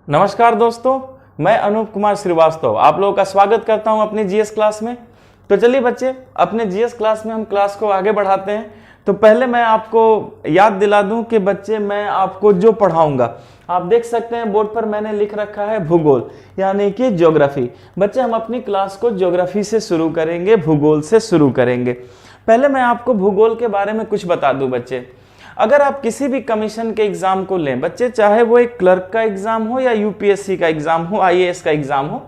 नमस्कार दोस्तों, मैं अनूप कुमार श्रीवास्तव आप लोगों का स्वागत करता हूं अपनी जीएस क्लास में। तो चलिए बच्चे, अपने जीएस क्लास में हम क्लास को आगे बढ़ाते हैं। तो पहले मैं आपको याद दिला दूं कि बच्चे मैं आपको जो पढ़ाऊंगा, आप देख सकते हैं बोर्ड पर मैंने लिख रखा है भूगोल यानी कि ज्योग्राफी। बच्चे हम अपनी क्लास को ज्योग्राफी से शुरू करेंगे, भूगोल से शुरू करेंगे। पहले मैं आपको भूगोल के बारे में कुछ बता दूं बच्चे। अगर आप किसी भी कमीशन के एग्जाम को लें बच्चे, चाहे वो एक क्लर्क का एग्जाम हो या यूपीएससी का एग्जाम हो, आईएएस का एग्जाम हो,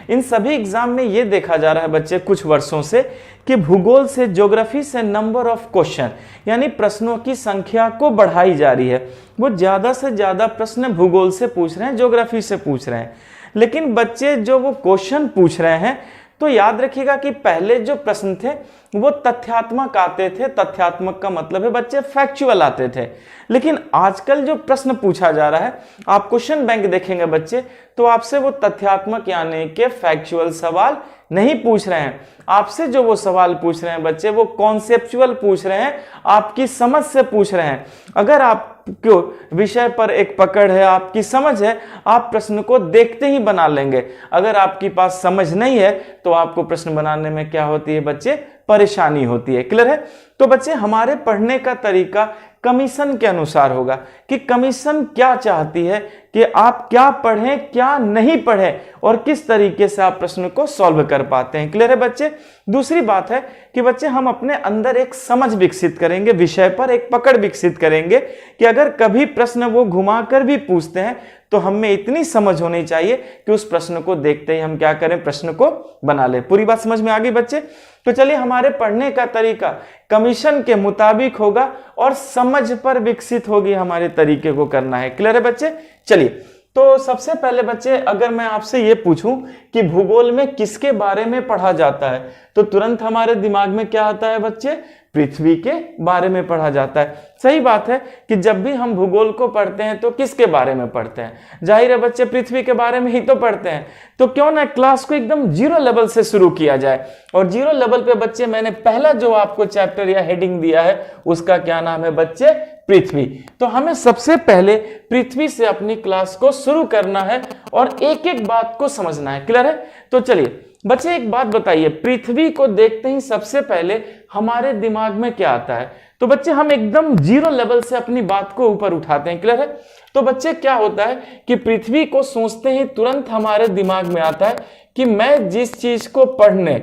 इन सभी एग्जाम में ये देखा जा रहा है बच्चे कुछ वर्षों से कि भूगोल से, ज्योग्राफी से नंबर ऑफ क्वेश्चन यानी प्रश्नों की संख्या को बढ़ाई जा रही है। वो ज्यादा से ज्यादा प्रश्न भूगोल से पूछ रहे हैं, ज्योग्राफी से पूछ रहे हैं। लेकिन बच्चे जो वो क्वेश्चन पूछ रहे हैं, तो याद रखिएगा कि पहले जो प्रश्न थे वो तथ्यात्मक आते थे। तथ्यात्मक का मतलब है बच्चे फैक्चुअल आते थे। लेकिन आजकल जो प्रश्न पूछा जा रहा है, आप क्वेश्चन बैंक देखेंगे बच्चे, तो आपसे वो तथ्यात्मक यानी कि फैक्चुअल सवाल नहीं पूछ रहे हैं। आपसे जो वो सवाल पूछ रहे हैं बच्चे, वो कॉन्सेप्चुअल पूछ रहे हैं, आपकी समझ से पूछ रहे हैं। अगर आपको विषय पर एक पकड़ है, आपकी समझ है, आप प्रश्न को देखते ही बना लेंगे। अगर आपके पास समझ नहीं है तो आपको प्रश्न बनाने में क्या होती है बच्चे, परेशानी होती है। क्लियर है? तो बच्चे हमारे पढ़ने का तरीका कमीशन के अनुसार होगा कि कमीशन क्या चाहती है कि आप क्या पढ़ें, क्या नहीं पढ़ें और किस तरीके से आप प्रश्न को सॉल्व कर पाते हैं। क्लियर है बच्चे? दूसरी बात है कि बच्चे हम अपने अंदर एक समझ विकसित करेंगे, विषय पर एक पकड़ विकसित करेंगे कि अगर कभी प्रश्न वो घुमा कर भी पूछते हैं तो हमें इतनी समझ होनी चाहिए कि उस प्रश्न को देखते ही हम क्या करें, प्रश्न को बना लें। पूरी बात समझ में आ गई बच्चे? तो चलिए, हमारे पढ़ने का तरीका कमीशन के मुताबिक होगा और समझ पर विकसित होगी, हमारे तरीके को करना है। क्लियर है बच्चे? चलिए, तो सबसे पहले बच्चे अगर मैं आपसे ये पूछूं कि भूगोल में किसके बारे में पढ़ा जाता है, तो तुरंत हमारे दिमाग में क्या आता है बच्चे, पृथ्वी के बारे में पढ़ा जाता है। सही बात है कि जब भी हम भूगोल को पढ़ते हैं तो किसके बारे में पढ़ते हैं, जाहिर है बच्चे पृथ्वी के बारे में ही तो पढ़ते हैं। तो क्यों ना क्लास को एकदम जीरो लेवल से शुरू किया जाए। और जीरो लेवल पे बच्चे मैंने पहला जो आपको चैप्टर या हेडिंग दिया है उसका क्या नाम है बच्चे, पृथ्वी। तो हमें सबसे पहले पृथ्वी से अपनी क्लास को शुरू करना है और एक एक बात को समझना है। क्लियर है? तो चलिए बच्चे एक बात बताइए, पृथ्वी को देखते ही सबसे पहले हमारे दिमाग में क्या आता है? तो बच्चे हम एकदम जीरो लेवल से अपनी बात को ऊपर उठाते हैं। क्लियर है? तो बच्चे क्या होता है कि पृथ्वी को सोचते ही तुरंत हमारे दिमाग में आता है कि मैं जिस चीज को पढ़ने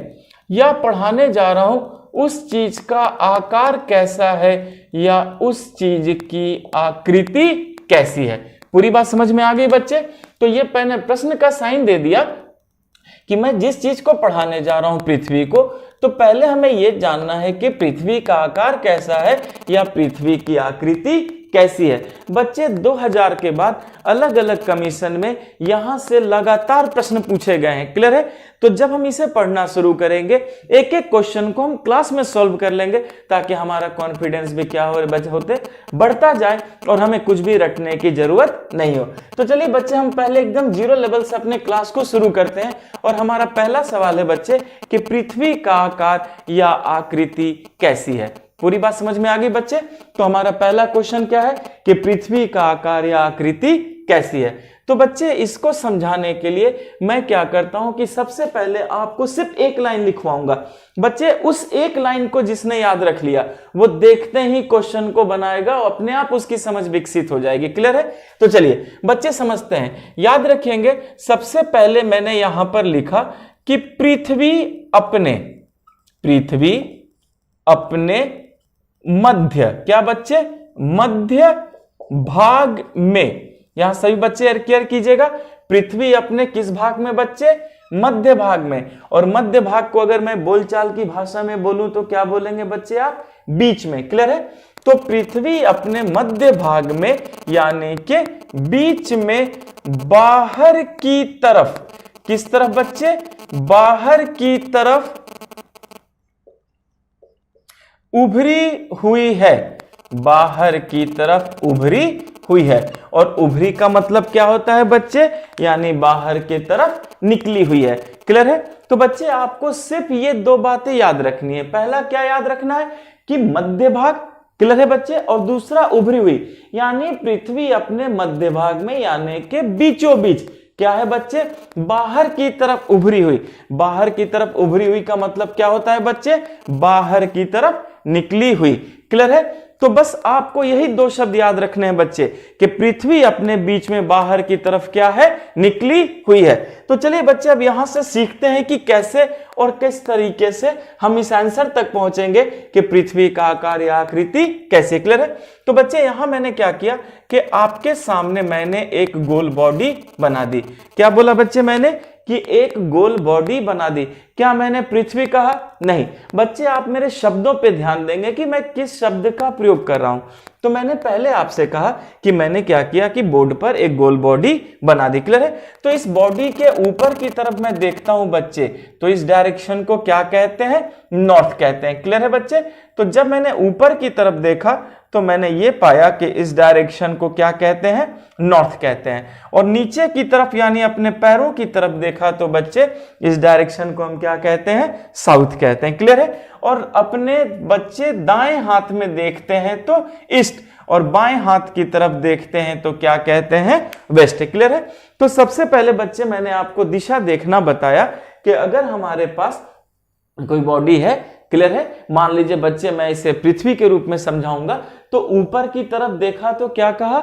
या पढ़ाने जा रहा हूं उस चीज का आकार कैसा है या उस चीज की आकृति कैसी है। पूरी बात समझ में आ गई बच्चे? तो ये मैंने प्रश्न का साइन दे दिया कि मैं जिस चीज को पढ़ाने जा रहा हूं पृथ्वी को, तो पहले हमें यह जानना है कि पृथ्वी का आकार कैसा है या पृथ्वी की आकृति कैसी है। बच्चे 2000 के बाद अलग अलग कमीशन में यहां से लगातार प्रश्न पूछे गए हैं। क्लियर है? तो जब हम इसे पढ़ना शुरू करेंगे, एक एक क्वेश्चन को हम क्लास में सॉल्व कर लेंगे ताकि हमारा कॉन्फिडेंस भी क्या होते बढ़ता जाए और हमें कुछ भी रटने की जरूरत नहीं हो। तो चलिए बच्चे, हम पहले एकदम जीरो लेवल से अपने क्लास को शुरू करते हैं और हमारा पहला सवाल है बच्चे कि पृथ्वी का आकार या आकृति कैसी है। पूरी बात समझ में आ गई बच्चे? तो हमारा पहला क्वेश्चन क्या है कि पृथ्वी का आकार या आकृति कैसी है। तो बच्चे इसको समझाने के लिए मैं क्या करता हूं कि सबसे पहले आपको सिर्फ एक लाइन लिखवाऊंगा। बच्चे उस एक लाइन को जिसने याद रख लिया वो देखते ही क्वेश्चन को बनाएगा और अपने आप उसकी समझ विकसित हो जाएगी। क्लियर है? तो चलिए बच्चे समझते हैं, याद रखेंगे। सबसे पहले मैंने यहां पर लिखा कि पृथ्वी अपने मध्य, क्या बच्चे, मध्य भाग में, यहां सभी बच्चे क्लियर कीजिएगा, पृथ्वी अपने किस भाग में बच्चे, मध्य भाग में। और मध्य भाग को अगर मैं बोलचाल की भाषा में बोलूं तो क्या बोलेंगे बच्चे आप, बीच में। क्लियर है? तो पृथ्वी अपने मध्य भाग में यानी कि बीच में बाहर की तरफ, किस तरफ बच्चे, बाहर की तरफ उभरी हुई है, बाहर की तरफ उभरी हुई है। और उभरी का मतलब क्या होता है बच्चे, यानी बाहर की तरफ निकली हुई है। क्लियर है? तो बच्चे आपको सिर्फ ये दो बातें याद रखनी है। पहला क्या याद रखना है कि मध्य भाग क्लियर है बच्चे। और दूसरा उभरी हुई, यानी पृथ्वी अपने मध्य भाग में यानी के बीचों बीच क्या है बच्चे, बाहर की तरफ उभरी हुई। बाहर की तरफ उभरी हुई का मतलब क्या होता है बच्चे, बाहर की तरफ निकली हुई। क्लियर है। तो बस आपको यही दो शब्द याद रखने हैं बच्चे कि पृथ्वी अपने बीच में बाहर की तरफ क्या है, निकली हुई है। तो चलिए बच्चे अब यहां से सीखते हैं कि कैसे और किस तरीके से हम इस आंसर तक पहुंचेंगे कि पृथ्वी का आकार या आकृति कैसे। क्लियर है। तो बच्चे यहां मैंने क्या किया कि आपके सामने मैंने एक गोल बॉडी बना दी। क्या बोला बच्चे मैंने कि एक गोल बॉडी बना दी। क्या मैंने पृथ्वी कहा? नहीं बच्चे, आप मेरे शब्दों पे ध्यान देंगे कि मैं किस शब्द का प्रयोग कर रहा हूं। तो मैंने पहले आपसे कहा कि मैंने क्या किया कि बोर्ड पर एक गोल बॉडी बना दी। क्लियर है। तो इस बॉडी के ऊपर की तरफ मैं देखता हूं बच्चे, तो इस डायरेक्शन को क्या कहते हैं, नॉर्थ कहते हैं। क्लियर है बच्चे। तो जब मैंने ऊपर की तरफ देखा तो मैंने ये पाया कि इस डायरेक्शन को क्या कहते हैं, नॉर्थ कहते हैं। और नीचे की तरफ यानी अपने पैरों की तरफ देखा तो बच्चे इस डायरेक्शन को हम क्या कहते हैं, साउथ कहते हैं। क्लियर है। और अपने बच्चे दाएं हाथ में देखते हैं तो ईस्ट, और बाएं हाथ की तरफ देखते हैं तो क्या कहते हैं, वेस्ट। क्लियर है। तो सबसे पहले बच्चे मैंने आपको दिशा देखना बताया कि अगर हमारे पास कोई बॉडी है, क्लियर है, मान लीजिए बच्चे मैं इसे पृथ्वी के रूप में समझाऊंगा, तो ऊपर की तरफ देखा तो क्या कहा,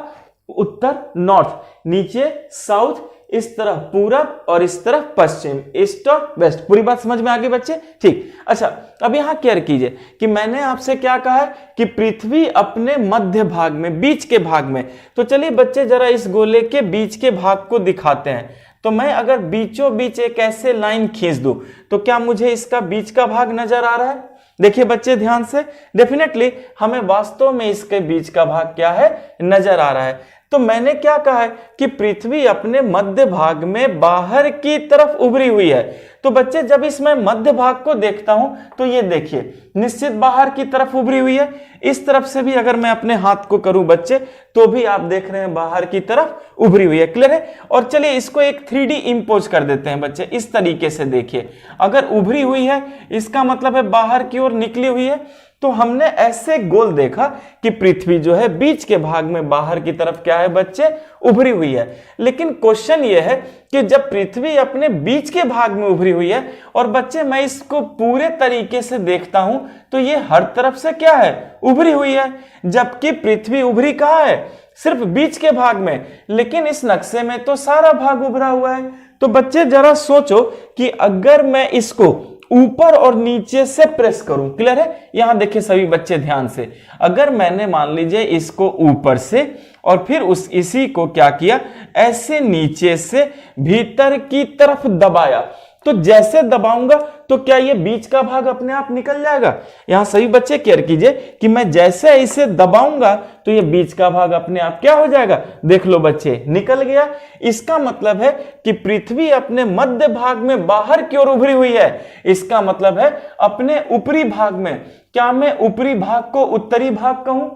उत्तर नॉर्थ, नीचे साउथ, इस तरफ पूरब और इस तरफ पश्चिम, ईस्ट और वेस्ट। पूरी बात समझ में आ गई बच्चे? ठीक। अच्छा अब यहां केयर कीजिए कि मैंने आपसे क्या कहा है कि पृथ्वी अपने मध्य भाग में, बीच के भाग में। तो चलिए बच्चे जरा इस गोले के बीच के भाग को दिखाते हैं। तो मैं अगर बीचों बीच एक ऐसे लाइन खींच दूं तो क्या मुझे इसका बीच का भाग नजर आ रहा है? देखिए बच्चे ध्यान से, डेफिनेटली हमें वास्तव में इसके बीच का भाग क्या है, नजर आ रहा है। तो मैंने क्या कहा है कि पृथ्वी अपने मध्य भाग में बाहर की तरफ उभरी हुई है। तो बच्चे जब इसमें मध्य भाग को देखता हूं तो ये देखिए निश्चित बाहर की तरफ उभरी हुई है। इस तरफ से भी अगर मैं अपने हाथ को करूं बच्चे तो भी आप देख रहे हैं बाहर की तरफ उभरी हुई है। क्लियर है। और चलिए इसको एक 3D इंपोज कर देते हैं बच्चे। इस तरीके से देखिए, अगर उभरी हुई है इसका मतलब है बाहर की ओर निकली हुई है। तो हमने ऐसे गोल देखा कि पृथ्वी जो है बीच के भाग में बाहर की तरफ क्या है बच्चे, उभरी हुई है। लेकिन क्वेश्चन ये है कि जब पृथ्वी अपने बीच के भाग में उभरी हुई है और बच्चे मैं इसको पूरे तरीके से देखता हूं तो ये हर तरफ से क्या है, उभरी हुई है। जबकि पृथ्वी उभरी कहां है, सिर्फ बीच के भाग में, लेकिन इस नक्शे में तो सारा भाग उभरा हुआ है। तो बच्चे जरा सोचो कि अगर मैं इसको ऊपर और नीचे से प्रेस करूं, क्लियर है। यहां देखिए सभी बच्चे ध्यान से, अगर मैंने मान लीजिए इसको ऊपर से और फिर इसी को क्या किया, ऐसे नीचे से भीतर की तरफ दबाया, तो जैसे दबाऊंगा तो क्या ये बीच का भाग अपने आप निकल जाएगा? यहां सभी बच्चे केयर कीजिए कि मैं जैसे इसे दबाऊंगा तो ये बीच का भाग अपने आप क्या हो जाएगा, देख लो बच्चे, निकल गया। इसका मतलब है कि पृथ्वी अपने मध्य भाग में बाहर की ओर उभरी हुई है। इसका मतलब है अपने ऊपरी भाग में। क्या मैं ऊपरी भाग को उत्तरी भाग कहूं?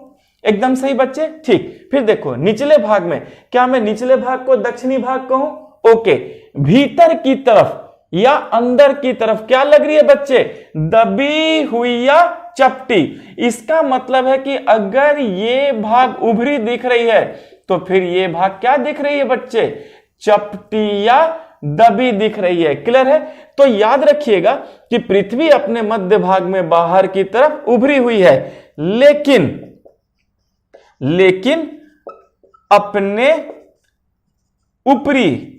एकदम सही बच्चे। ठीक। फिर देखो निचले भाग में, क्या मैं निचले भाग को दक्षिणी भाग कहूं? ओके। भीतर की तरफ या अंदर की तरफ क्या लग रही है बच्चे, दबी हुई या चपटी। इसका मतलब है कि अगर ये भाग उभरी दिख रही है तो फिर ये भाग क्या दिख रही है बच्चे, चपटी या दबी दिख रही है। क्लियर है। तो याद रखिएगा कि पृथ्वी अपने मध्य भाग में बाहर की तरफ उभरी हुई है, लेकिन अपने ऊपरी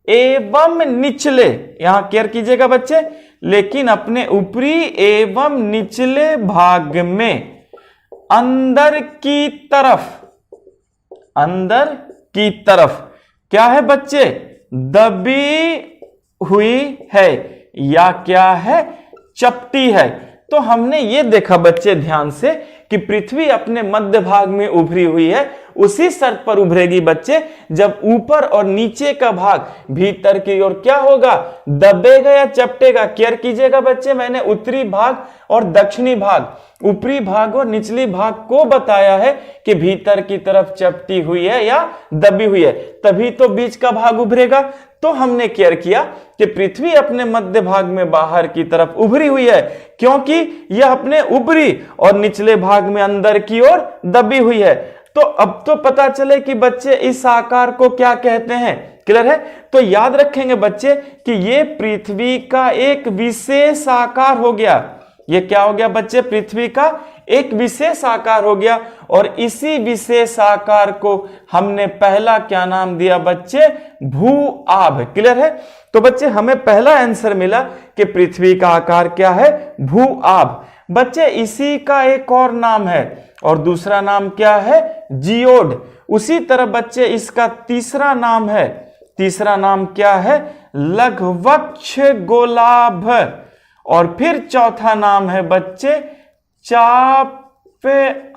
एवं निचले, यहां केयर कीजिएगा बच्चे, लेकिन अपने ऊपरी एवं निचले भाग में अंदर की तरफ क्या है बच्चे, दबी हुई है या क्या है, चपटी है। तो हमने ये देखा बच्चे ध्यान से कि पृथ्वी अपने मध्य भाग में उभरी हुई है। उसी शर्त पर उभरेगी बच्चे जब ऊपर और नीचे का भाग भीतर की ओर क्या होगा, दबेगा या चपटेगा। केयर कीजिएगा बच्चे, मैंने उत्तरी भाग और दक्षिणी भाग, ऊपरी भाग और निचली भाग को बताया है कि भीतर की तरफ चपटी हुई है या दबी हुई है, तभी तो बीच का भाग उभरेगा। तो हमने केयर किया कि पृथ्वी अपने मध्य भाग में बाहर की तरफ उभरी हुई है, क्योंकि यह अपने ऊपरी और निचले भाग में अंदर की ओर दबी हुई है। तो अब तो पता चले कि बच्चे इस आकार को क्या कहते हैं। क्लियर है? तो याद रखेंगे बच्चे कि ये पृथ्वी का एक विशेष आकार हो गया। ये क्या हो गया बच्चे? पृथ्वी का एक विशेष आकार हो गया, और इसी विशेष आकार को हमने पहला क्या नाम दिया बच्चे? भू-आभ। क्लियर है? तो बच्चे हमें पहला आंसर मिला कि पृथ्वी का आकार क्या है? भू-आभ। बच्चे इसी का एक और नाम है, और दूसरा नाम क्या है? जियोड। उसी तरह बच्चे इसका तीसरा नाम है। तीसरा नाम क्या है? लघ्वक्ष गोलाभ। और फिर चौथा नाम है बच्चे चाप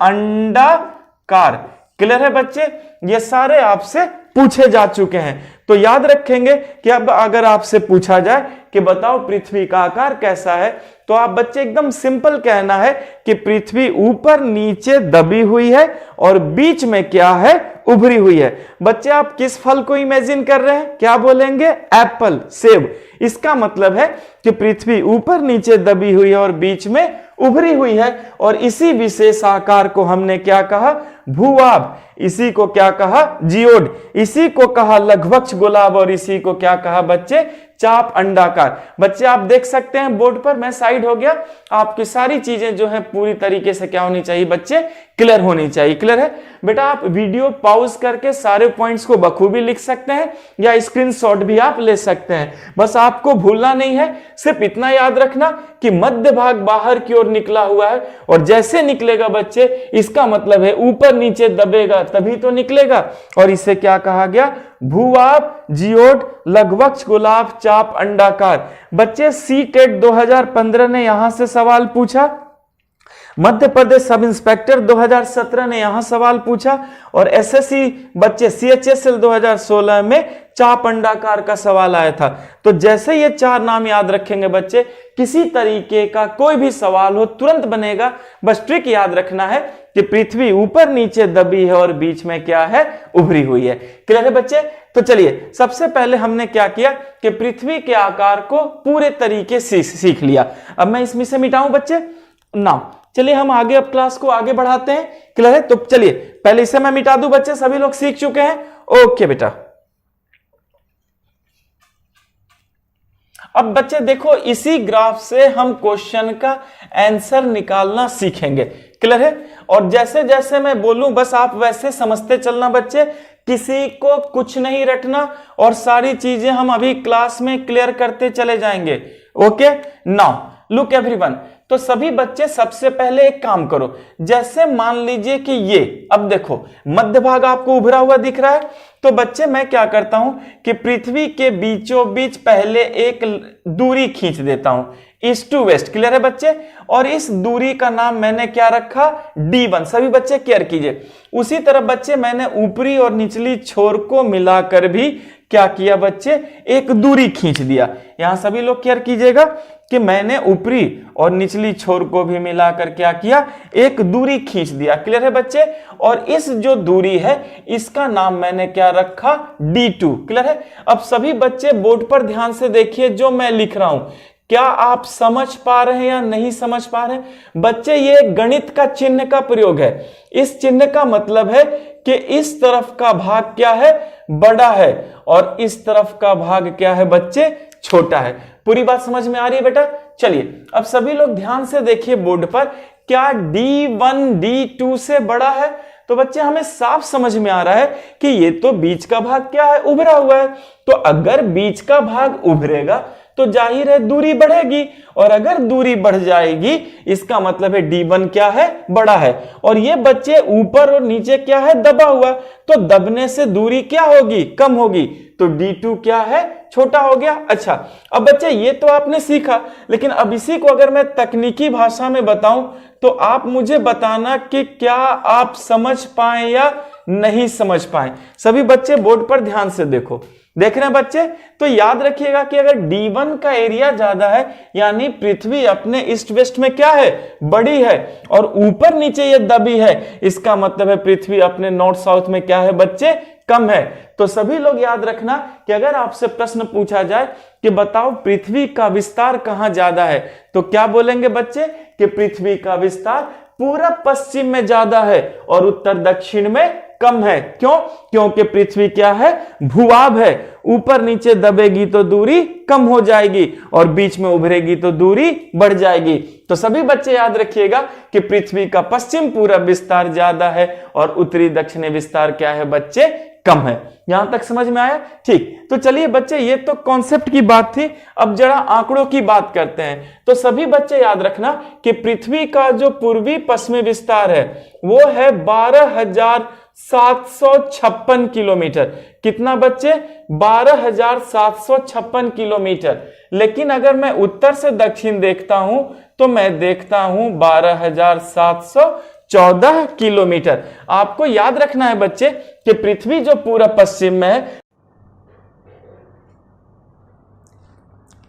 अंडाकार। क्लियर है बच्चे? ये सारे आपसे पूछे जा चुके हैं। तो याद रखेंगे कि अब अगर आपसे पूछा जाए कि बताओ पृथ्वी का आकार कैसा है, तो आप बच्चे एकदम सिंपल कहना है कि पृथ्वी ऊपर नीचे दबी हुई है और बीच में क्या है? उभरी हुई है। बच्चे आप किस फल को इमेजिन कर रहे हैं? क्या बोलेंगे? एप्पल, सेब। इसका मतलब है कि पृथ्वी ऊपर नीचे दबी हुई है और बीच में उभरी हुई है, और इसी विशेष आकार को हमने क्या कहा? भू-आभ। इसी को क्या कहा? जियोड। इसी को कहा लघ्वक्ष गोलाभ, और इसी को क्या कहा बच्चे? चाप अंडाकार। बच्चे आप देख सकते हैं बोर्ड पर, मैं साइड हो गया। आपकी सारी चीजें जो है पूरी तरीके से क्या होनी चाहिए बच्चे? क्लियर होनी चाहिए। क्लियर है बेटा? आप वीडियो पॉज करके सारे पॉइंट्स को बखूबी लिख सकते हैं, या स्क्रीनशॉट भी आप ले सकते हैं। बस आपको भूलना नहीं है, सिर्फ इतना याद रखना कि मध्य भाग बाहर की ओर निकला हुआ है, और जैसे निकलेगा बच्चे इसका मतलब है ऊपर नीचे दबेगा तभी तो निकलेगा, और इसे क्या कहा गया? भू-आभ, जियोड, लघ्वक्ष गोलाभ, चाप अंडाकार। बच्चे सी-टेट 2015 ने यहां से सवाल पूछा, मध्य प्रदेश सब इंस्पेक्टर 2017 ने यहां सवाल पूछा, और एसएससी बच्चे CHSL 2016 में चाप अंडाकार का सवाल आया था। तो जैसे ये चार नाम याद रखेंगे बच्चे, किसी तरीके का कोई भी सवाल हो तुरंत बनेगा। बस ट्रिक याद रखना है कि पृथ्वी ऊपर नीचे दबी है और बीच में क्या है? उभरी हुई है। क्लियर है बच्चे? तो चलिए सबसे पहले हमने क्या किया कि पृथ्वी के आकार को पूरे तरीके से सीख लिया। अब मैं इसमें से मिटाऊं बच्चे? ना, चलिए हम आगे अब क्लास को आगे बढ़ाते हैं। क्लियर है? तो चलिए पहले इसे मैं मिटा दूं बच्चे, सभी लोग सीख चुके हैं। ओके बेटा। अब बच्चे देखो, इसी ग्राफ से हम क्वेश्चन का आंसर निकालना सीखेंगे। क्लियर है? और जैसे जैसे मैं बोलूं बस आप वैसे समझते चलना बच्चे, किसी को कुछ नहीं रटना, और सारी चीजें हम अभी क्लास में क्लियर करते चले जाएंगे। Okay, now look everyone. तो सभी बच्चे सबसे पहले एक काम करो, जैसे मान लीजिए कि ये, अब देखो मध्य भाग आपको उभरा हुआ दिख रहा है, तो बच्चे मैं क्या करता हूं कि पृथ्वी के बीचों बीच पहले एक दूरी खींच देता हूं, ईस्ट टू वेस्ट। क्लियर है बच्चे? और इस दूरी का नाम मैंने क्या रखा? D1। सभी बच्चे केयर कीजिए। उसी तरह बच्चे मैंने ऊपरी और निचली छोर को मिलाकर भी क्या किया बच्चे? एक दूरी खींच दिया। यहां सभी लोग केयर कीजिएगा कि मैंने ऊपरी और निचली छोर को भी मिलाकर क्या किया? एक दूरी खींच दिया। क्लियर है बच्चे? और इस जो दूरी है इसका नाम मैंने क्या रखा? D2। क्लियर है? अब सभी बच्चे बोर्ड पर ध्यान से देखिए जो मैं लिख रहा हूं, क्या आप समझ पा रहे हैं या नहीं समझ पा रहे हैं? बच्चे ये गणित का चिन्ह का प्रयोग है। इस चिन्ह का मतलब है कि इस तरफ का भाग क्या है? बड़ा है, और इस तरफ का भाग क्या है बच्चे? छोटा है। पूरी बात समझ में आ रही है बेटा? चलिए अब सभी लोग ध्यान से देखिए बोर्ड पर, क्या D1 D2 से बड़ा है? तो बच्चे हमें साफ समझ में आ रहा है कि ये तो बीच का भाग क्या है? उभरा हुआ है। तो अगर बीच का भाग उभरेगा तो जाहिर है दूरी बढ़ेगी, और अगर दूरी बढ़ जाएगी इसका मतलब है D1 क्या है? बड़ा है। और ये बच्चे ऊपर और नीचे क्या है? दबा हुआ, तो दबने से दूरी क्या होगी? कम होगी, तो D2 क्या है? छोटा हो गया। अच्छा, अब बच्चे ये तो आपने सीखा, लेकिन अब इसी को अगर मैं तकनीकी भाषा में बताऊं तो आप मुझे बताना कि क्या आप समझ पाए या नहीं समझ पाए। सभी बच्चे बोर्ड पर ध्यान से देखो। देख रहे हैं बच्चे? तो याद रखिएगा कि अगर D1 का एरिया ज्यादा है यानी पृथ्वी अपने ईस्ट वेस्ट में क्या है, बड़ी है, और ऊपर नीचे ये दबी है, इसका मतलब है पृथ्वी अपने नॉर्थ साउथ में क्या है बच्चे, कम है। तो सभी लोग याद रखना कि अगर आपसे प्रश्न पूछा जाए कि बताओ पृथ्वी का विस्तार कहां ज्यादा है, तो क्या बोलेंगे बच्चे कि पृथ्वी का विस्तार पूरब पश्चिम में ज्यादा है और उत्तर दक्षिण में कम है। क्यों? क्योंकि पृथ्वी क्या है, भूभाग है, ऊपर नीचे दबेगी तो दूरी कम हो जाएगी और बीच में उभरेगी तो दूरी बढ़ जाएगी। तो सभी बच्चे याद रखिएगा कि पृथ्वी का पश्चिम पूरब विस्तार ज्यादा है और उत्तरी दक्षिणी विस्तार क्या है बच्चे, कम है। यहां तक समझ में आया? ठीक, तो चलिए बच्चे ये तो कॉन्सेप्ट की बात थी, अब जरा आंकड़ों की बात करते हैं। तो सभी बच्चे याद रखना कि पृथ्वी का जो पूर्वी पश्चिमी विस्तार है वो है 12,756 किलोमीटर। कितना बच्चे? 12,756 किलोमीटर। लेकिन अगर मैं उत्तर से दक्षिण देखता हूं तो मैं देखता हूं 12,714 किलोमीटर। आपको याद रखना है बच्चे कि पृथ्वी जो पूरा पश्चिम में है,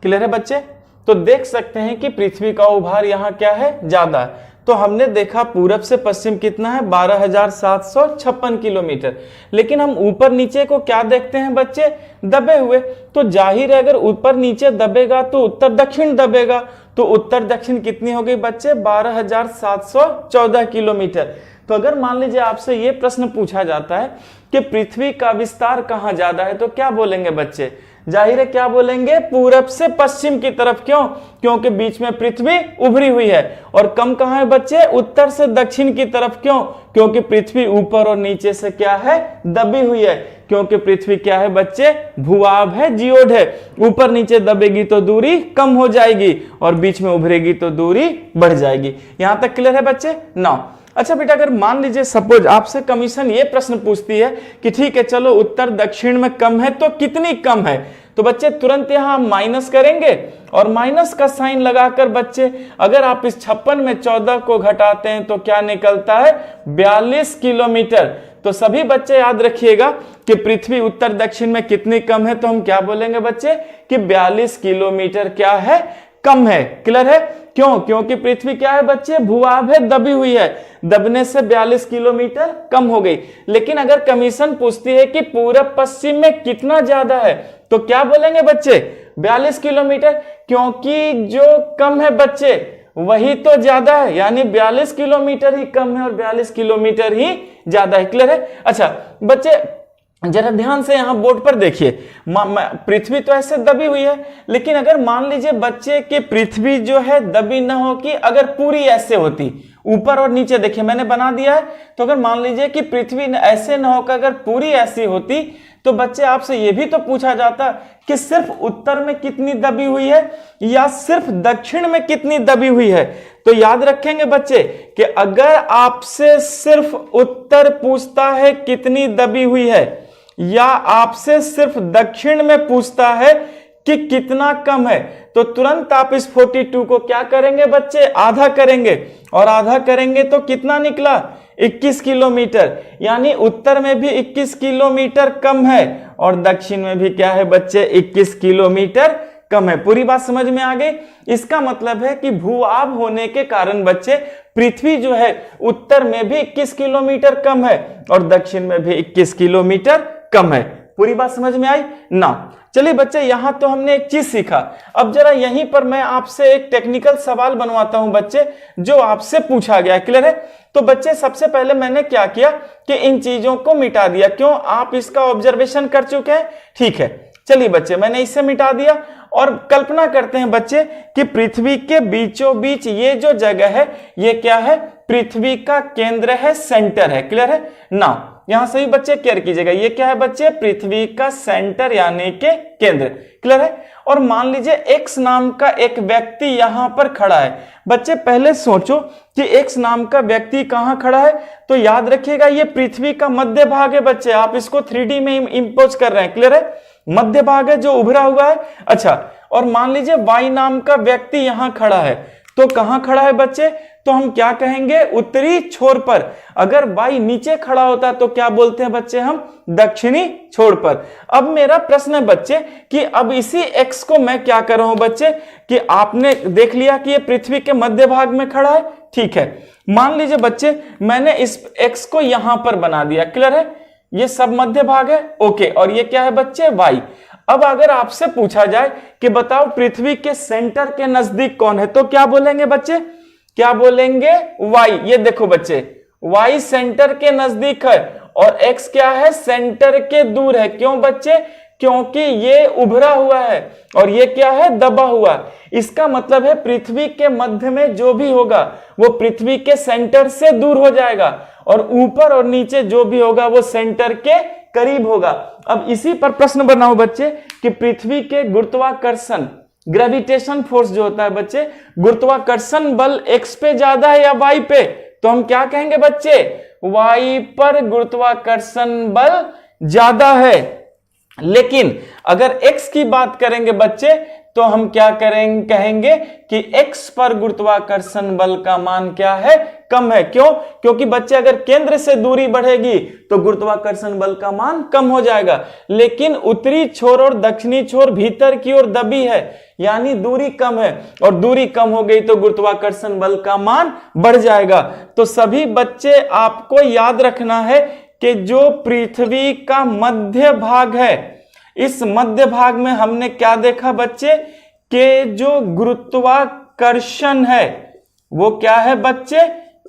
क्लियर है बच्चे? तो देख सकते हैं कि पृथ्वी का उभार यहां क्या है, ज्यादा है। तो हमने देखा पूरब से पश्चिम कितना है, 12,756 किलोमीटर। लेकिन हम ऊपर नीचे को क्या देखते हैं बच्चे, दबे हुए। तो जाहिर है अगर ऊपर नीचे दबेगा तो उत्तर दक्षिण दबेगा, तो उत्तर दक्षिण कितनी हो गई बच्चे, 12,714 किलोमीटर। तो अगर मान लीजिए आपसे ये प्रश्न पूछा जाता है कि पृथ्वी का विस्तार कहां ज्यादा है, तो क्या बोलेंगे बच्चे? जाहिर है क्या बोलेंगे, पूरब से पश्चिम की तरफ। क्यों? क्योंकि बीच में पृथ्वी उभरी हुई है। और कम कहां है बच्चे, उत्तर से दक्षिण की तरफ। क्यों? क्योंकि पृथ्वी ऊपर और नीचे से क्या है, दबी हुई है। क्योंकि पृथ्वी क्या है बच्चे, भूभाग है, जियोड है, ऊपर नीचे दबेगी तो दूरी कम हो जाएगी और बीच में उभरेगी तो दूरी बढ़ जाएगी। यहां तक क्लियर है बच्चे? नाउ अच्छा बेटा, अगर मान लीजिए सपोज आपसे कमीशन ये प्रश्न पूछती है कि ठीक है चलो उत्तर दक्षिण में कम है तो कितनी कम है, तो बच्चे तुरंत यहां माइनस करेंगे और माइनस का साइन लगाकर बच्चे अगर आप इस 56 में 14 को घटाते हैं तो क्या निकलता है, 42 किलोमीटर। तो सभी बच्चे याद रखिएगा कि पृथ्वी उत्तर दक्षिण में कितनी कम है, तो हम क्या बोलेंगे बच्चे कि 42 किलोमीटर क्या है, कम है। क्लियर है? क्यों? क्योंकि पृथ्वी क्या है बच्चे, भूभाग है, दबी हुई है, दबने से 42 किलोमीटर कम हो गई। लेकिन अगर कमीशन पूछती है कि पूरब पश्चिम में कितना ज्यादा है, तो क्या बोलेंगे बच्चे, 42 किलोमीटर, क्योंकि जो कम है बच्चे वही तो ज्यादा है, यानी 42 किलोमीटर ही कम है और 42 किलोमीटर ही ज्यादा है। क्लियर है? अच्छा बच्चे जरा ध्यान से यहां बोर्ड पर देखिए, पृथ्वी तो ऐसे दबी हुई है, लेकिन अगर मान लीजिए बच्चे कि पृथ्वी जो है दबी ना हो, कि अगर पूरी ऐसे होती, ऊपर और नीचे देखिए मैंने बना दिया है, तो अगर मान लीजिए कि पृथ्वी ऐसे ना होकर अगर पूरी ऐसी होती, तो बच्चे आपसे यह भी तो पूछा जाता कि सिर्फ उत्तर में कितनी दबी हुई है या सिर्फ दक्षिण में कितनी दबी हुई है। तो याद रखेंगे बच्चे कि अगर आपसे सिर्फ उत्तर पूछता है कितनी दबी हुई है, या आपसे सिर्फ दक्षिण में पूछता है कि कितना कम है, तो तुरंत आप इस 42 को क्या करेंगे बच्चे, आधा करेंगे, और आधा करेंगे तो कितना निकला, 21 किलोमीटर। यानी उत्तर में भी 21 किलोमीटर कम है और दक्षिण में भी क्या है बच्चे, 21 किलोमीटर कम है। पूरी बात समझ में आ गई? इसका मतलब है कि भूभाग होने के कारण बच्चे पृथ्वी जो है उत्तर में भी 21 किलोमीटर कम है और दक्षिण में भी 21 किलोमीटर कम है। पूरी बात समझ में आई ना? चलिए बच्चे यहां तो हमने एक चीज सीखा। अब जरा यहीं पर मैं आपसे एक टेक्निकल सवाल बनवाता हूं बच्चे, जो आपसे पूछा गया। क्लियर है? तो बच्चे सबसे पहले मैंने क्या किया कि इन चीजों को मिटा दिया। क्यों? आप इसका ऑब्जर्वेशन कर चुके हैं। ठीक है, चलिए बच्चे मैंने इसे मिटा दिया और कल्पना करते हैं बच्चे कि पृथ्वी के बीचों बीच ये जो जगह है ये क्या है, पृथ्वी का केंद्र है, सेंटर है। क्लियर है ना? यहां सभी बच्चे केयर कीजिएगा, ये क्या है बच्चे, पृथ्वी का सेंटर यानी के केंद्र। क्लियर है? और मान लीजिए एक्स नाम का एक व्यक्ति यहां पर खड़ा है। बच्चे पहले सोचो कि एक्स नाम का व्यक्ति कहां खड़ा है, तो याद रखिएगा ये पृथ्वी का मध्य भाग है बच्चे। आप इसको 3D में इंपोज कर रहे हैं। क्लियर है? मध्य भाग है जो उभरा हुआ है। अच्छा, और मान लीजिए वाई नाम का व्यक्ति यहां खड़ा है, तो कहां खड़ा है बच्चे? तो हम क्या कहेंगे? उत्तरी छोर पर। अगर वाई नीचे खड़ा होता तो क्या बोलते हैं बच्चे? हम दक्षिणी छोर पर। अब मेरा प्रश्न है बच्चे कि अब इसी x को मैं क्या कर रहा हूं बच्चे कि आपने देख लिया कि ये पृथ्वी के मध्य भाग में खड़ा है, ठीक है। मान लीजिए बच्चे मैंने इस x को यहां पर बना दिया, क्लियर है? ये सब मध्य भाग है, ओके। और ये क्या है बच्चे? y। अब अगर आपसे पूछा जाए कि बताओ पृथ्वी के सेंटर के नजदीक कौन है, तो क्या बोलेंगे बच्चे? क्या बोलेंगे? y। ये देखो बच्चे y सेंटर के नजदीक है और x क्या है? सेंटर के दूर है। क्यों बच्चे? क्योंकि ये उभरा हुआ है और ये क्या है? दबा हुआ। इसका मतलब है पृथ्वी के मध्य में जो भी होगा वो पृथ्वी के सेंटर से दूर हो जाएगा और ऊपर और नीचे जो भी होगा वो सेंटर के करीब होगा। अब इसी पर प्रश्न बनाओ बच्चे कि पृथ्वी के गुरुत्वाकर्षण, ग्रेविटेशन फोर्स जो होता है बच्चे, गुरुत्वाकर्षण बल x पे ज्यादा है या y पे? तो हम क्या कहेंगे बच्चे? y पर गुरुत्वाकर्षण बल ज्यादा है। लेकिन अगर x की बात करेंगे बच्चे तो हम क्या करेंगे? कहेंगे कि x पर गुरुत्वाकर्षण बल का मान क्या है? कम है। क्यों? क्योंकि बच्चे अगर केंद्र से दूरी बढ़ेगी तो गुरुत्वाकर्षण बल का मान कम हो जाएगा, लेकिन उत्तरी छोर और दक्षिणी छोर भीतर की ओर दबी है, यानी दूरी कम है और दूरी कम हो गई तो गुरुत्वाकर्षण बल का मान बढ़ जाएगा। तो सभी बच्चे आपको याद रखना है कि जो पृथ्वी का मध्य भाग है, इस मध्य भाग में हमने क्या देखा बच्चे कि जो गुरुत्वाकर्षण है वो क्या है बच्चे?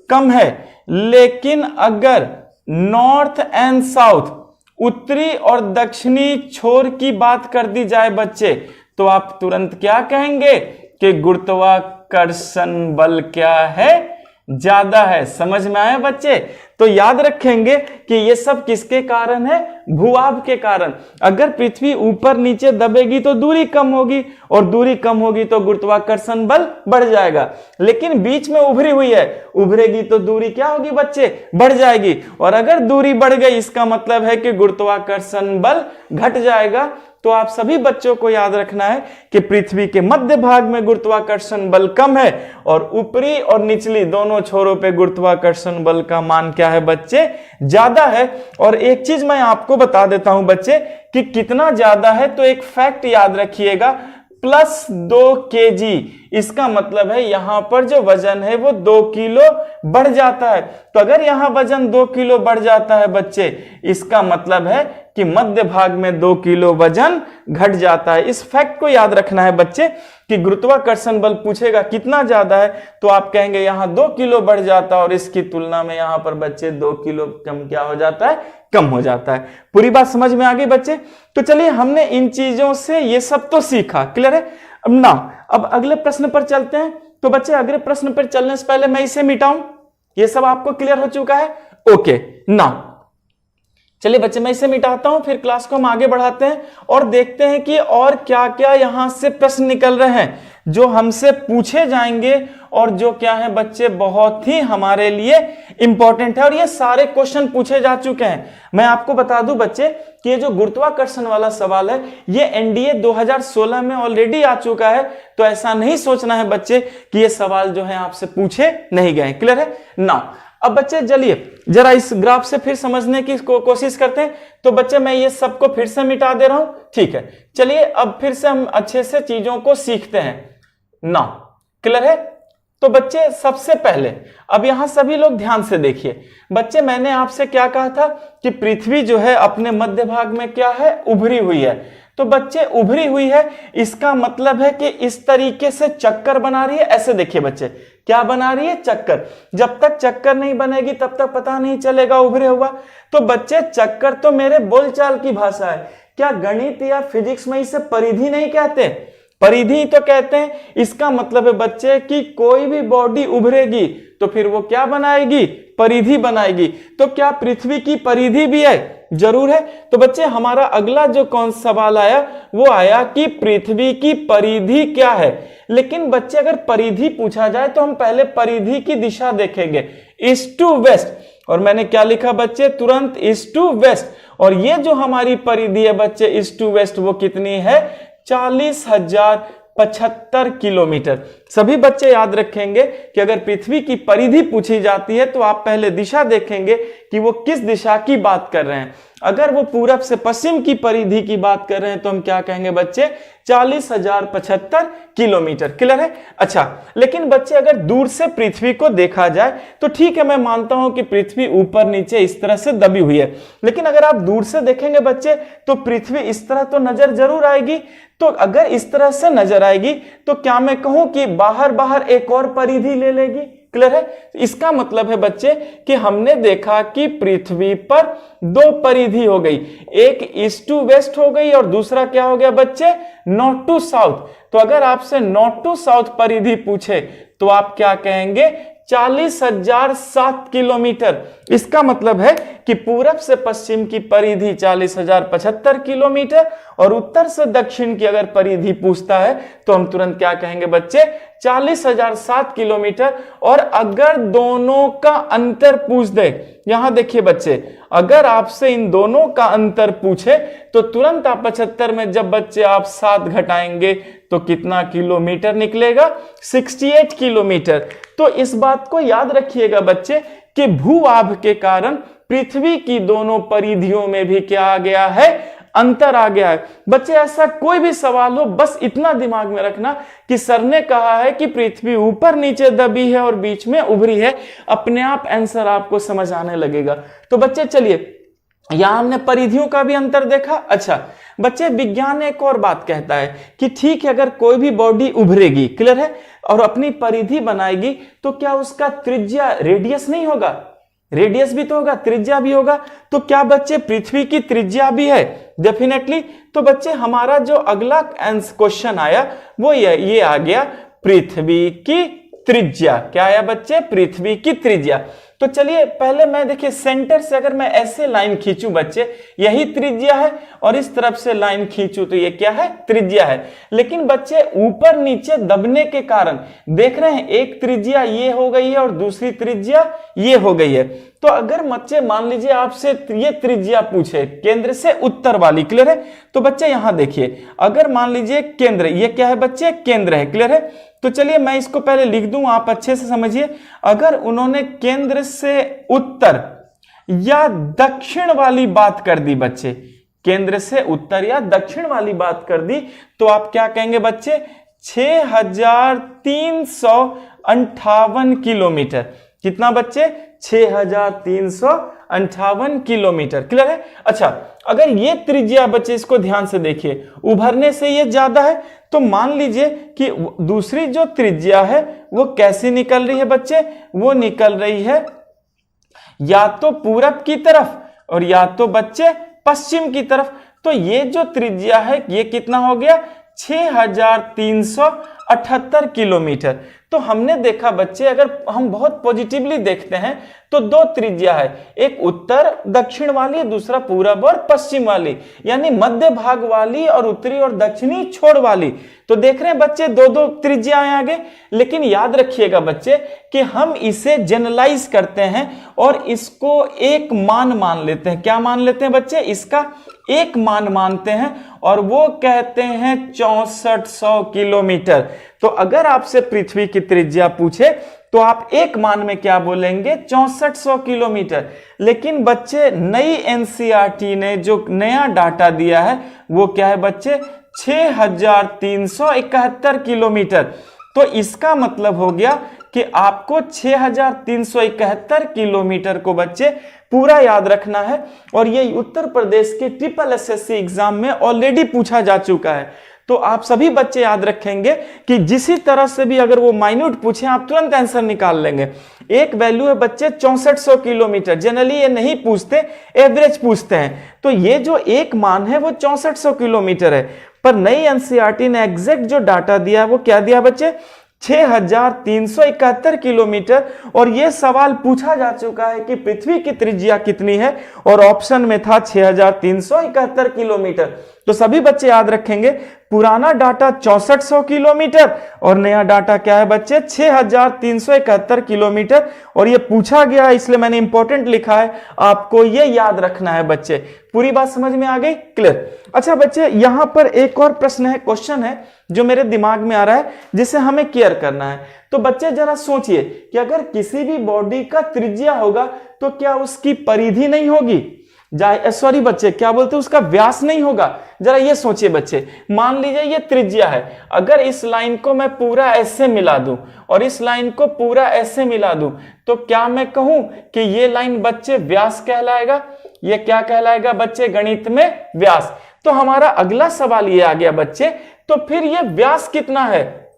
कम है। लेकिन अगर नॉर्थ एंड साउथ, उत्तरी और दक्षिणी छोर की बात कर दी जाए बच्चे तो आप तुरंत क्या कहेंगे कि गुरुत्वाकर्षण बल क्या है? ज्यादा है। समझ में आया बच्चे? तो याद रखेंगे कि ये सब किसके कारण है? भूभाग के कारण। अगर पृथ्वी ऊपर नीचे दबेगी तो दूरी कम होगी और दूरी कम होगी तो गुरुत्वाकर्षण बल बढ़ जाएगा, लेकिन बीच में उभरी हुई है, उभरेगी तो दूरी क्या होगी बच्चे? बढ़ जाएगी। और अगर दूरी बढ़ गई इसका मतलब है कि गुरुत्वाकर्षण बल घट जाएगा। तो आप सभी बच्चों को याद रखना है कि पृथ्वी के मध्य भाग में गुरुत्वाकर्षण बल कम है और ऊपरी और निचली दोनों छोरों पे गुरुत्वाकर्षण बल का मान क्या है बच्चे? ज्यादा है। और एक चीज मैं आपको बता देता हूं बच्चे कि कितना ज्यादा है, तो एक फैक्ट याद रखिएगा, +2 kg। इसका मतलब है यहां पर जो वजन है वो 2 किलो बढ़ जाता है। तो अगर यहां वजन 2 किलो बढ़ जाता है बच्चे, इसका मतलब है कि मध्य भाग में 2 किलो वजन घट जाता है। इस फैक्ट को याद रखना है बच्चे कि गुरुत्वाकर्षण बल पूछेगा कितना ज्यादा है तो आप कहेंगे यहां 2 किलो बढ़ जाता है और इसकी तुलना में यहां पर बच्चे 2 किलो कम क्या हो जाता है? कम हो जाता है। पूरी बात समझ में आ गई बच्चे? तो चलिए हमने इन चीजों से ये सब तो सीखा, क्लियर है? अब अगले प्रश्न पर चलते हैं। तो बच्चे अगले प्रश्न पर चलने से पहले मैं इसे मिटाऊं, ये सब आपको क्लियर हो चुका है? ओके ना, चलिए बच्चे मैं इसे मिटाता हूं, फिर क्लास को हम आगे बढ़ाते हैं और देखते हैं कि और क्या क्या यहां से प्रश्न निकल रहे हैं जो हमसे पूछे जाएंगे और जो क्या है बच्चे बहुत ही हमारे लिए इंपॉर्टेंट है। और ये सारे क्वेश्चन पूछे जा चुके हैं। मैं आपको बता दूं बच्चे कि ये जो गुरुत्वाकर्षण वाला सवाल है ये एनडीए 2016 में ऑलरेडी आ चुका है, तो ऐसा नहीं सोचना है बच्चे कि ये सवाल जो है आपसे पूछे नहीं गए। क्लियर है ना? अब बच्चे चलिए जरा इस ग्राफ से फिर समझने की कोशिश करते हैं। तो बच्चे मैं ये सबको फिर से मिटा दे रहा हूं, ठीक है? चलिए अब फिर से हम अच्छे से चीजों को सीखते हैं ना। क्लियर है? तो बच्चे सबसे पहले अब यहां सभी लोग ध्यान से देखिए। बच्चे मैंने आपसे क्या कहा था कि पृथ्वी जो है अपने मध्य भाग में क्या है? उभरी हुई है। तो बच्चे उभरी हुई है इसका मतलब है कि इस तरीके से चक्कर बना रही है। ऐसे देखिए बच्चे, क्या बना रही है? चक्कर। जब तक चक्कर नहीं बनेगी तब तक पता नहीं चलेगा उभरे हुआ। तो बच्चे चक्कर तो मेरे बोलचाल की भाषा है, क्या गणित या फिजिक्स में इसे परिधि नहीं कहते? परिधि तो कहते हैं। इसका मतलब है बच्चे कि कोई भी बॉडी उभरेगी तो फिर वो क्या बनाएगी? परिधि बनाएगी। तो क्या पृथ्वी की परिधि भी है? जरूर है। तो बच्चे हमारा अगला जो कौन सवाल आया वो आया कि पृथ्वी की परिधि क्या है। लेकिन बच्चे अगर परिधि पूछा जाए तो हम पहले परिधि की दिशा देखेंगे, ईस्ट टू वेस्ट। और मैंने क्या लिखा बच्चे? तुरंत ईस्ट टू वेस्ट। और ये जो हमारी परिधि है बच्चे ईस्ट टू वेस्ट वो कितनी है? 40,075 किलोमीटर। सभी बच्चे याद रखेंगे कि अगर पृथ्वी की परिधि पूछी जाती है तो आप पहले दिशा देखेंगे कि वो किस दिशा की बात कर रहे हैं। अगर वो पूरब से पश्चिम की परिधि की बात कर रहे हैं तो हम क्या कहेंगे बच्चे, 40,075 किलोमीटर। क्लियर है? अच्छा, लेकिन बच्चे अगर दूर से पृथ्वी को देखा जाए तो ठीक है, मैं मानता हूं कि पृथ्वी ऊपर नीचे इस तरह से दबी हुई है, लेकिन अगर आप दूर से देखेंगे बच्चे तो पृथ्वी इस तरह तो नजर जरूर आएगी। तो अगर इस तरह से नजर आएगी तो क्या मैं कहूं कि बाहर बाहर एक और परिधि ले लेगी? क्लियर है? इसका मतलब है बच्चे कि हमने देखा कि पृथ्वी पर दो परिधि हो गई, एक ईस्ट टू वेस्ट हो गई और दूसरा क्या हो गया बच्चे, नॉर्थ टू साउथ। तो अगर आपसे नॉर्थ टू साउथ परिधि पूछे तो आप क्या कहेंगे, 40,007 किलोमीटर। इसका मतलब है कि पूरब से पश्चिम की परिधि 40,075 किलोमीटर और उत्तर से दक्षिण की अगर परिधि पूछता है तो हम तुरंत क्या कहेंगे बच्चे, 40,007 किलोमीटर। और अगर दोनों का अंतर पूछ दे, यहां देखिए बच्चे, अगर आपसे इन दोनों का अंतर पूछे तो तुरंत आप 75 में जब बच्चे आप 7 घटाएंगे तो कितना किलोमीटर निकलेगा, 68 किलोमीटर। तो इस बात को याद रखिएगा बच्चे कि भूभाग के कारण पृथ्वी की दोनों परिधियों में भी क्या आ गया है, अंतर आ गया है। बच्चे ऐसा कोई भी सवाल हो बस इतना दिमाग में रखना कि सर ने कहा है कि पृथ्वी ऊपर नीचे दबी है और बीच में उभरी है, अपने आप आंसर आपको समझ आने लगेगा। तो बच्चे चलिए, यहां हमने परिधियों का भी अंतर देखा। अच्छा बच्चे, विज्ञान एक और बात कहता है कि ठीक है, अगर कोई भी बॉडी उभरेगी, क्लियर है, और अपनी परिधि बनाएगी तो क्या उसका त्रिज्या रेडियस नहीं होगा? रेडियस भी तो होगा, त्रिज्या भी होगा। तो क्या बच्चे पृथ्वी की त्रिज्या भी है? डेफिनेटली। तो बच्चे हमारा जो अगला क्वेश्चन आया वो ये आ गया, पृथ्वी की त्रिज्या। क्या आया बच्चे? पृथ्वी की त्रिज्या। तो चलिए पहले मैं देखिए सेंटर से अगर मैं ऐसे लाइन खींचूं बच्चे, यही त्रिज्या है, और इस तरफ से लाइन खींचूं तो ये क्या है, त्रिज्या है। लेकिन बच्चे ऊपर नीचे दबने के कारण देख रहे हैं, एक त्रिज्या ये हो गई है और दूसरी त्रिज्या ये हो गई है। तो अगर बच्चे मान लीजिए आपसे ये त्रिज्या पूछे केंद्र से उत्तर वाली, क्लियर है, तो बच्चे यहां देखिए, अगर मान लीजिए केंद्र, ये क्या है बच्चे, केंद्र है, क्लियर है। तो चलिए मैं इसको पहले लिख दूं, आप अच्छे से समझिए। अगर उन्होंने केंद्र से उत्तर या दक्षिण वाली बात कर दी बच्चे, केंद्र से उत्तर या दक्षिण वाली बात कर दी, तो आप क्या कहेंगे बच्चे, 6,358 किलोमीटर। कितना बच्चे, 6,358 किलोमीटर। क्लियर है? अच्छा, अगर ये त्रिज्या बच्चे, इसको ध्यान से देखिए, उभरने से ये ज्यादा है, तो मान लीजिए कि दूसरी जो त्रिज्या है वो कैसी निकल रही है बच्चे, वो निकल रही है या तो पूरब की तरफ और या तो बच्चे पश्चिम की तरफ। तो ये जो त्रिज्या है ये कितना हो गया, 6,378 किलोमीटर। तो हमने देखा बच्चे, अगर हम बहुत पॉजिटिवली देखते हैं तो दो त्रिज्या है, एक उत्तर दक्षिण वाली, दूसरा पूरब और पश्चिम वाली, यानी मध्य भाग वाली और उत्तरी और दक्षिणी छोर वाली। तो देख रहे हैं बच्चे, दो दो त्रिज्याएं आगे। लेकिन याद रखिएगा बच्चे कि हम इसे जनरलाइज करते हैं और इसको एक मान मान लेते हैं। क्या मान लेते हैं बच्चे? इसका एक मान मानते हैं और वो कहते हैं 6400 किलोमीटर। तो अगर आपसे पृथ्वी की त्रिज्या पूछे तो आप एक मान में क्या बोलेंगे, 6400 किलोमीटर। लेकिन बच्चे नई एनसीईआरटी ने जो नया डाटा दिया है वो क्या है बच्चे, 6,371 किलोमीटर। तो इसका मतलब हो गया कि आपको 6,371 किलोमीटर को बच्चे पूरा याद रखना है। और ये उत्तर प्रदेश के ट्रिपल एसएससी एग्जाम में ऑलरेडी पूछा जा चुका है। तो आप सभी बच्चे याद रखेंगे कि जिस तरह से भी अगर वो माइन्यूट पूछे आप तुरंत आंसर निकाल लेंगे। एक वैल्यू है बच्चे 6400 किलोमीटर, जनरली ये नहीं पूछते, एवरेज पूछते हैं। तो ये जो एक मान है वो 6400 किलोमीटर है, पर नई एनसीईआरटी ने एग्जैक्ट जो डाटा दिया वो क्या दिया बच्चे, 6,371 किलोमीटर। और यह सवाल पूछा जा चुका है कि पृथ्वी की त्रिज्या कितनी है और ऑप्शन में था 6,371 किलोमीटर। तो सभी बच्चे याद रखेंगे पुराना डाटा 6400 किलोमीटर और नया डाटा क्या है बच्चे 6371 किलोमीटर। और ये पूछा गया इसलिए मैंने इंपॉर्टेंट लिखा है, आपको ये याद रखना है बच्चे। पूरी बात समझ में आ गई? क्लियर? अच्छा बच्चे, यहां पर एक और प्रश्न है, क्वेश्चन है जो मेरे दिमाग में आ रहा है जिसे हमें केयर करना है। तो बच्चे जरा सोचिए कि अगर किसी भी बॉडी का त्रिज्या होगा तो क्या उसकी परिधि नहीं होगी? सॉरी बच्चे, क्या बोलते हैं, उसका व्यास नहीं होगा? जरा ये सोचिए बच्चे, मान लीजिए ये त्रिज्या है, अगर इस लाइन को मैं पूरा ऐसे मिला दूं और इस लाइन को पूरा ऐसे मिला दूं तो क्या मैं कहूं कि ये लाइन बच्चे व्यास कहलाएगा? ये क्या कहलाएगा बच्चे गणित में? व्यास। तो हमारा अगला सवाल ये आ गया बच्चे, तो फिर ये व्यास कितना है?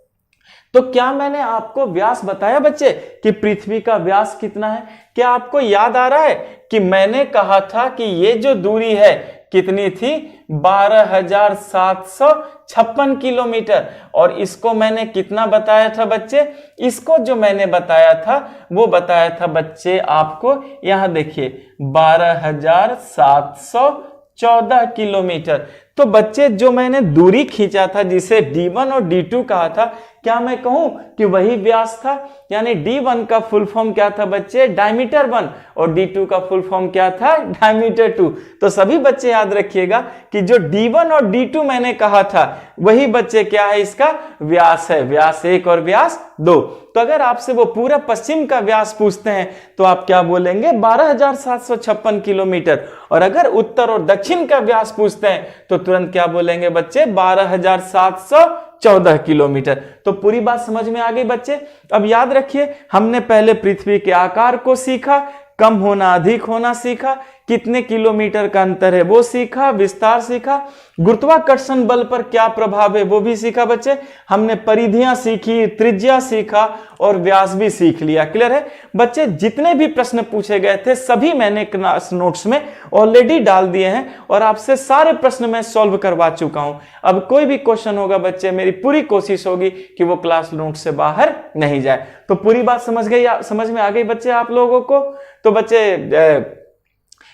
तो क्या मैंने आपको व्यास बताया बच्चे कि पृथ्वी का व्यास कितना है? क्या आपको याद आ रहा है कि मैंने कहा था कि ये जो दूरी है कितनी थी? 12,756 किलोमीटर। और इसको मैंने कितना बताया था बच्चे? इसको जो मैंने बताया था वो बताया था बच्चे आपको, यहां देखिए 12,714 किलोमीटर। तो बच्चे जो मैंने दूरी खींचा था जिसे D1 और D2 कहा था, क्या मैं कहूं कि वही व्यास था? यानी D1 का फुल फॉर्म क्या था बच्चे? डायमीटर 1। और D2 का फुल फॉर्म क्या था? डायमीटर 2। तो सभी बच्चे याद रखिएगा कि जो D1 और D2 मैंने कहा था वही बच्चे क्या है? इसका व्यास है। व्यास 1 और व्यास 2। तो अगर आपसे वो पूरा पश्चिम का व्यास पूछते हैं तो आप क्या बोलेंगे? 12,756 किलोमीटर। और अगर उत्तर और दक्षिण का व्यास पूछते हैं तो तुरंत क्या बोलेंगे बच्चे? 12,714 किलोमीटर। तो पूरी बात समझ में आ गई बच्चे? अब याद रखिए, हमने पहले पृथ्वी के आकार को सीखा, कम होना अधिक होना सीखा, कितने किलोमीटर का अंतर है वो सीखा, विस्तार सीखा, गुरुत्वाकर्षण बल पर क्या प्रभाव है वो भी सीखा बच्चे, हमने परिधियां सीखी, त्रिज्या सीखा और व्यास भी सीख लिया। क्लियर है बच्चे? जितने भी प्रश्न पूछे गए थे सभी मैंने क्लास नोट्स में ऑलरेडी डाल दिए हैं और आपसे सारे प्रश्न मैं सॉल्व करवा चुका हूं। अब कोई भी क्वेश्चन होगा बच्चे, मेरी पूरी कोशिश होगी कि वो क्लास नोट से बाहर नहीं जाए। तो पूरी बात समझ में आ गई बच्चे आप लोगों को? तो बच्चे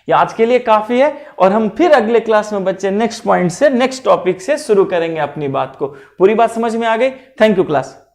ये आज के लिए काफी है और हम फिर अगले क्लास में बच्चे नेक्स्ट पॉइंट से, नेक्स्ट टॉपिक से शुरू करेंगे अपनी बात को। पूरी बात समझ में आ गई? Thank you class.